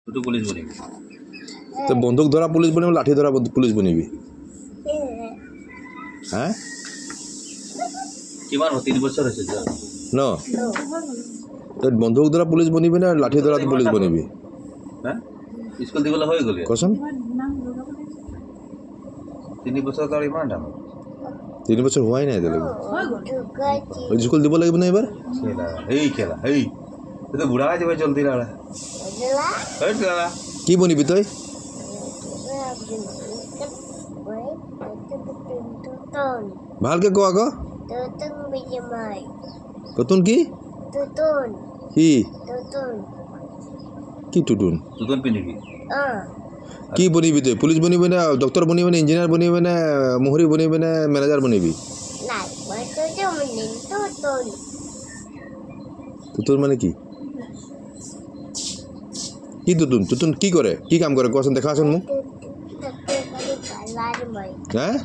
দুটো পুলিশ বনিবি তো বন্দুক ধরা পুলিশ বনিবি লাঠি ধরা পুলিশ বনিবি হ্যাঁ কিমান 3 বছৰ হৈছে ন তো বন্দুক ধরা পুলিশ বনিবি না লাঠি ধরা পুলিশ বনিবি হ্যাঁ স্কুল দিবলৈ হৈ গ'ল কচোন 3 বছৰ তাৰ ইমান ডাঙৰ 3 বছর হোৱাই নাই এতিয়ালৈকে স্কুল দিব লাগিব না এবাৰ খেলা এই তো বুঢ়া হৈ যাব জলদি না কি বনিবি তই ভালকে ক আকৌ নতুন কি কি কি টুটুন দুজন পিন্ধিবি কি বনিবি তুই পুলিশ বনিবি না ডক্টর বনিবি না ইঞ্জিনিয়ার বনিবি না মোহরি বনিবি না ম্যানেজার বনিবি টুটুন মানে কি কি টুটুন টুটুন কি করে কি কাম করে কোৱাচোন দেখাচোন মোক হ্যাঁ